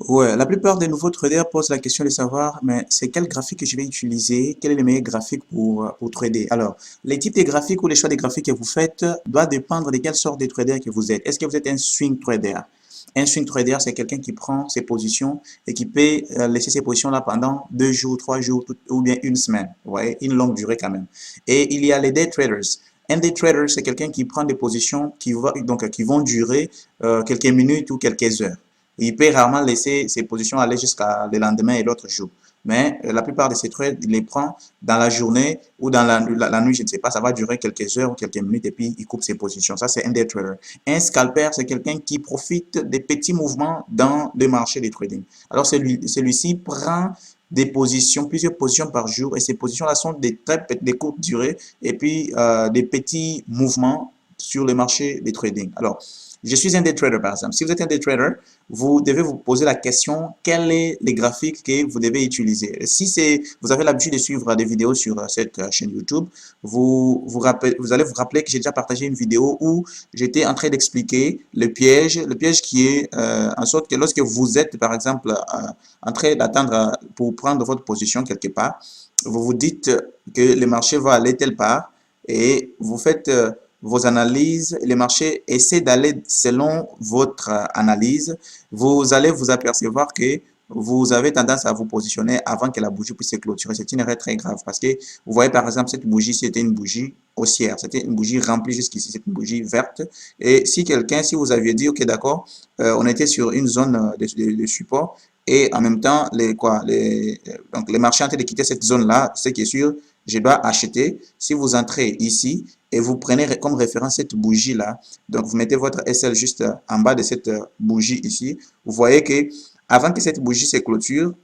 Ouais, la plupart des nouveaux traders posent la question de savoir, mais c'est quel graphique que je vais utiliser? Quel est le meilleur graphique pour trader? Alors, les types de graphiques ou les choix de graphiques que vous faites doit dépendre de quelle sorte de trader que vous êtes. Est-ce que vous êtes un swing trader? Un swing trader, c'est quelqu'un qui prend ses positions et qui peut laisser ses positions là pendant 2 jours, 3 jours ou bien une semaine. Vous voyez, une longue durée quand même. Et il y a les day traders. Un day trader, c'est quelqu'un qui prend des positions qui vont durer quelques minutes ou quelques heures. Il peut rarement laisser ses positions aller jusqu'à le lendemain et l'autre jour. Mais la plupart de ces trades, il les prend dans la journée ou dans la nuit, je ne sais pas, ça va durer quelques heures ou quelques minutes et puis il coupe ses positions. Ça, c'est un day trader. Un scalper, c'est quelqu'un qui profite des petits mouvements dans le marché des trading. Alors, celui-ci prend des positions, plusieurs positions par jour et ces positions-là sont des courtes durées et puis des petits mouvements sur le marché des trading. Alors, je suis un day trader par exemple. Si vous êtes un day trader, vous devez vous poser la question, quel est les graphiques que vous devez utiliser? Si vous avez l'habitude de suivre des vidéos sur cette chaîne YouTube, vous allez vous rappeler que j'ai déjà partagé une vidéo où j'étais en train d'expliquer le piège qui est en sorte que lorsque vous êtes par exemple en train d'attendre pour prendre votre position quelque part, vous vous dites que le marché va aller telle part et vous faites vos analyses, les marchés essaient d'aller selon votre analyse, vous allez vous apercevoir que vous avez tendance à vous positionner avant que la bougie puisse se clôturer. C'est une erreur très grave parce que vous voyez par exemple cette bougie, c'était une bougie haussière, c'était une bougie remplie jusqu'ici, c'est une bougie verte. Et si vous aviez dit, ok d'accord, on était sur une zone de support et en même temps, donc les marchés ont de quitter cette zone-là, ce qui est sûr, je dois acheter. Si vous entrez ici, et vous prenez comme référence cette bougie-là. Donc, vous mettez votre SL juste en bas de cette bougie ici. Vous voyez que avant que cette bougie se clôture,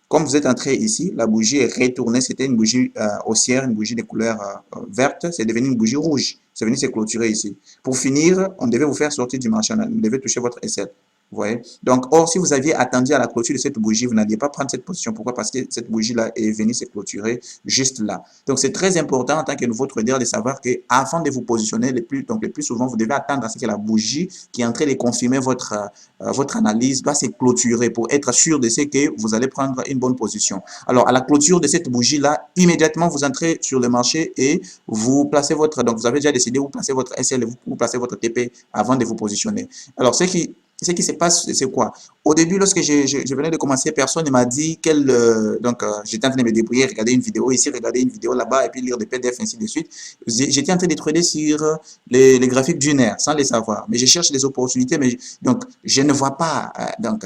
comme vous êtes entré ici, la bougie est retournée. C'était une bougie haussière, une bougie de couleur verte. C'est devenu une bougie rouge. C'est venu se clôturer ici. Pour finir, on devait vous faire sortir du marché. Vous devez toucher votre SL. Vous voyez? Donc, or, si vous aviez attendu à la clôture de cette bougie, vous n'alliez pas prendre cette position. Pourquoi? Parce que cette bougie-là est venue se clôturer juste là. Donc, c'est très important en tant que nouveau trader de savoir que avant de vous positionner, le plus souvent, vous devez attendre à ce que la bougie qui est en train de confirmer votre analyse doit se clôturer pour être sûr de ce que vous allez prendre une bonne position. Alors, à la clôture de cette bougie-là, immédiatement, vous entrez sur le marché et vous placez donc vous avez déjà décidé, vous placez votre SL, vous placez votre TP avant de vous positionner. Alors, ce qui se passe, c'est quoi? Au début, lorsque je venais de commencer, personne ne m'a dit j'étais en train de me débrouiller, regarder une vidéo ici, regarder une vidéo là-bas, et puis lire des PDF, ainsi de suite. J'étais en train de trader sur les graphiques d'une heure, sans les savoir. Mais je cherche des opportunités, mais donc, je ne vois pas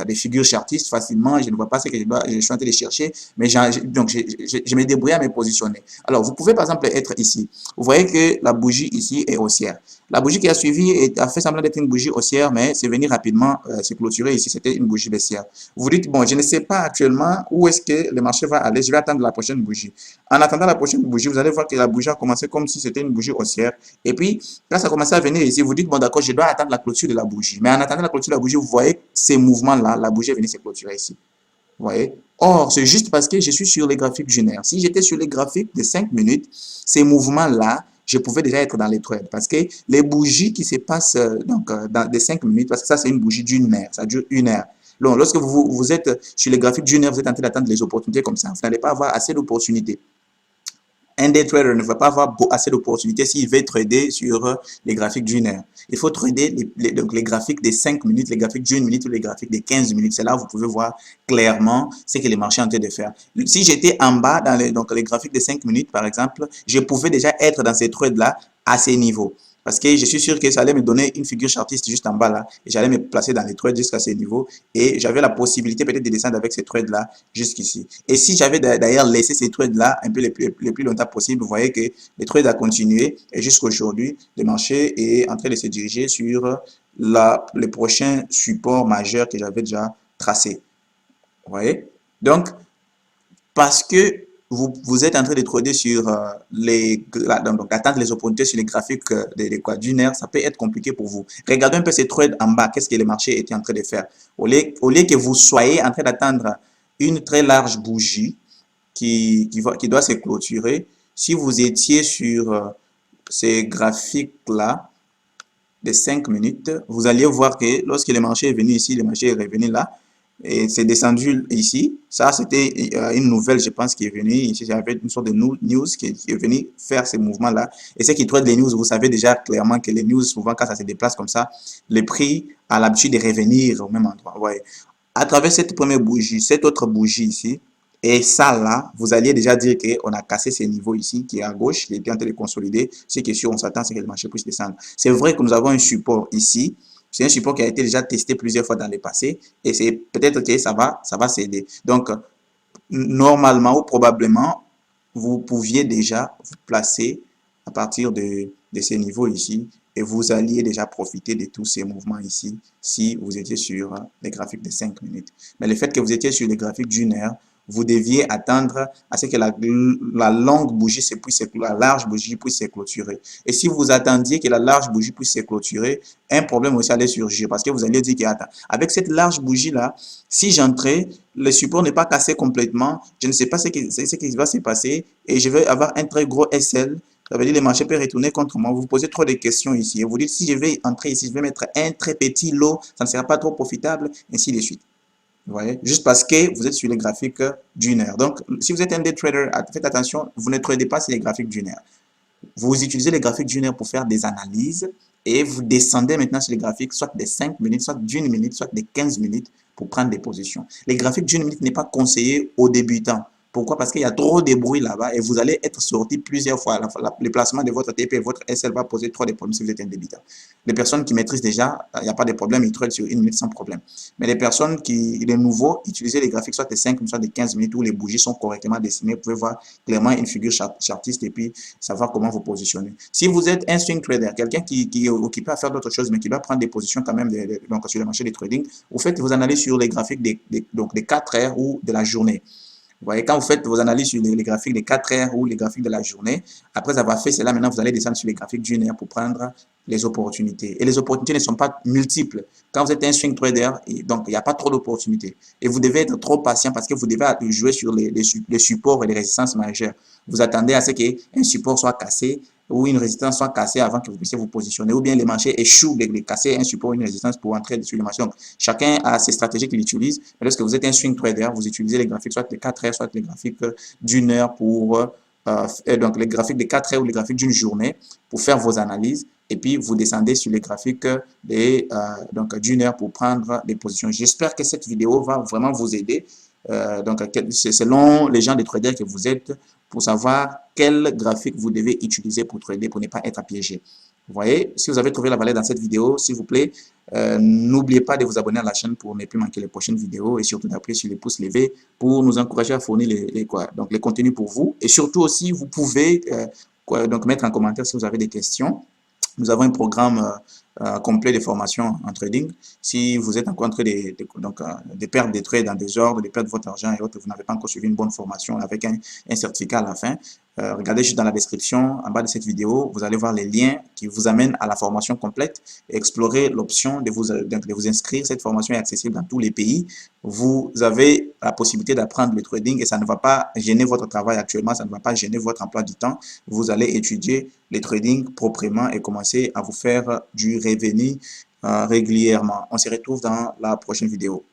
des figures chartistes facilement, je ne vois pas ce que je suis en train de chercher, mais je me débrouille à me positionner. Alors, vous pouvez par exemple être ici. Vous voyez que la bougie ici est haussière. La bougie qui a suivi a fait semblant d'être une bougie haussière, mais c'est venu rapidement se clôturer ici. C'était une bougie baissière. Vous dites, bon, je ne sais pas actuellement où est-ce que le marché va aller. Je vais attendre la prochaine bougie. En attendant la prochaine bougie, vous allez voir que la bougie a commencé comme si c'était une bougie haussière. Et puis, quand ça a commencé à venir ici, vous dites, bon, d'accord, je dois attendre la clôture de la bougie. Mais en attendant la clôture de la bougie, vous voyez ces mouvements-là, la bougie est venue se clôturer ici. Vous voyez? Or, c'est juste parce que je suis sur les graphiques journaliers. Si j'étais sur les graphiques de 5 minutes, ces mouvements-là, je pouvais déjà être dans les trades. Parce que les bougies qui se passent dans des 5 minutes, parce que ça, c'est une bougie d'une heure, ça dure une heure. Donc, lorsque vous êtes sur les graphiques d'une heure, vous êtes en train d'attendre les opportunités comme ça. Vous n'allez pas avoir assez d'opportunités. Un day trader ne va pas avoir assez d'opportunités s'il veut trader sur les graphiques d'une heure. Il faut trader donc les graphiques des 5 minutes, les graphiques d'une minute ou les graphiques des 15 minutes. C'est là où vous pouvez voir clairement ce que les marchés sont en train de faire. Si j'étais en bas dans les graphiques des 5 minutes, par exemple, je pouvais déjà être dans ces trades-là à ces niveaux. Parce que je suis sûr que ça allait me donner une figure chartiste juste en bas là. Et j'allais me placer dans les trades jusqu'à ces niveaux. Et j'avais la possibilité peut-être de descendre avec ces trades là jusqu'ici. Et si j'avais d'ailleurs laissé ces trades là un peu les plus longtemps possible, vous voyez que les trades a continué. Et jusqu'aujourd'hui, le marché est en train de se diriger sur les prochains supports majeurs que j'avais déjà tracés. Vous voyez? Donc, parce que vous êtes en train de trader sur donc d'attendre les opportunités sur les graphiques d'une heure, ça peut être compliqué pour vous. Regardez un peu ces trades en bas, qu'est-ce que le marché était en train de faire. Au lieu que vous soyez en train d'attendre une très large bougie qui doit se clôturer, si vous étiez sur ces graphiques-là de 5 minutes, vous alliez voir que lorsque le marché est venu ici, le marché est revenu là, et c'est descendu ici. Ça, c'était une nouvelle, je pense, qui est venue. Ici, j'avais une sorte de news qui est venue faire ces mouvements-là. Et ceux qui traitent les news, vous savez déjà clairement que les news, souvent, quand ça se déplace comme ça, le prix a l'habitude de revenir au même endroit. Ouais. À travers cette première bougie, cette autre bougie ici, et ça là, vous alliez déjà dire qu'on a cassé ces niveaux ici, qui est à gauche, qui était en train de consolider. Ce qui est sûr, on s'attend, c'est que le marché puisse descendre. C'est vrai que nous avons un support ici. C'est un support qui a été déjà testé plusieurs fois dans le passé. Et c'est peut-être que ça va céder. Donc, normalement ou probablement, vous pouviez déjà vous placer à partir de ces niveaux ici et vous alliez déjà profiter de tous ces mouvements ici si vous étiez sur les graphiques de 5 minutes. Mais le fait que vous étiez sur les graphiques d'une heure, vous deviez attendre à ce que la longue bougie la large bougie puisse se clôturer. Et si vous attendiez que la large bougie puisse se clôturer, un problème aussi allait surgir parce que vous alliez dire qu'avec cette large bougie-là, si j'entrais, le support n'est pas cassé complètement, je ne sais pas ce qui va se passer et je vais avoir un très gros SL. Ça veut dire que le marché peut retourner contre moi. Vous vous posez trop de questions ici. Et vous dites, si je vais entrer ici, je vais mettre un très petit lot, ça ne sera pas trop profitable, ainsi de suite. Vous voyez, juste parce que vous êtes sur les graphiques d'une heure. Donc, si vous êtes un day trader, faites attention, vous ne tradez pas sur les graphiques d'une heure. Vous utilisez les graphiques d'une heure pour faire des analyses et vous descendez maintenant sur les graphiques soit de 5 minutes, soit d'une minute, soit de 15 minutes pour prendre des positions. Les graphiques d'une minute n'est pas conseillé aux débutants. Pourquoi? Parce qu'il y a trop de bruit là-bas et vous allez être sorti plusieurs fois. Le placement de votre TP et votre SL va poser trop de problèmes si vous êtes un débutant. Les personnes qui maîtrisent déjà, il n'y a pas de problème, ils tradent sur une minute sans problème. Mais les personnes les nouveaux, utilisez les graphiques soit de 5 minutes, soit de 15 minutes où les bougies sont correctement dessinées. Vous pouvez voir clairement une figure chartiste et puis savoir comment vous positionner. Si vous êtes un swing trader, quelqu'un qui est occupé à faire d'autres choses, mais qui doit prendre des positions quand même donc sur le marché des trading, vous faites vos analyses sur les graphiques donc des 4 heures ou de la journée. Vous voyez, quand vous faites vos analyses sur les graphiques des 4 heures ou les graphiques de la journée, après avoir fait cela, maintenant vous allez descendre sur les graphiques d'une heure pour prendre les opportunités. Et les opportunités ne sont pas multiples. Quand vous êtes un swing trader, donc il n'y a pas trop d'opportunités. Et vous devez être trop patient parce que vous devez jouer sur les supports et les résistances majeures. Vous attendez à ce qu'un support soit cassé ou une résistance soit cassée avant que vous puissiez vous positionner, ou bien les marchés échouent de casser un support ou une résistance pour entrer sur le marché. Donc, chacun a ses stratégies qu'il utilise. Mais lorsque vous êtes un swing trader, vous utilisez les graphiques soit de 4 heures, soit les graphiques d'une heure pour donc les graphiques de 4 heures ou les graphiques d'une journée pour faire vos analyses. Et puis, vous descendez sur les graphiques donc d'une heure pour prendre des positions. J'espère que cette vidéo va vraiment vous aider. Donc, c'est selon les gens des traders que vous êtes pour savoir quel graphique vous devez utiliser pour trader, pour ne pas être piégé. Vous voyez, si vous avez trouvé la valeur dans cette vidéo, s'il vous plaît, n'oubliez pas de vous abonner à la chaîne pour ne plus manquer les prochaines vidéos et surtout d'appuyer sur les pouces levés pour nous encourager à fournir les contenus pour vous. Et surtout aussi, vous pouvez donc mettre en commentaire si vous avez des questions. Nous avons un programme complet de formation en trading. Si vous êtes encore en train de perdre des trades dans des ordres, de perdre votre argent et autres, vous n'avez pas encore suivi une bonne formation avec un certificat à la fin, regardez juste dans la description en bas de cette vidéo, vous allez voir les liens qui vous amènent à la formation complète et explorer l'option de vous inscrire. Cette formation est accessible dans tous les pays. Vous avez la possibilité d'apprendre le trading et ça ne va pas gêner votre travail actuellement, ça ne va pas gêner votre emploi du temps. Vous allez étudier le trading proprement et commencer à vous faire du revenu régulièrement. On se retrouve dans la prochaine vidéo.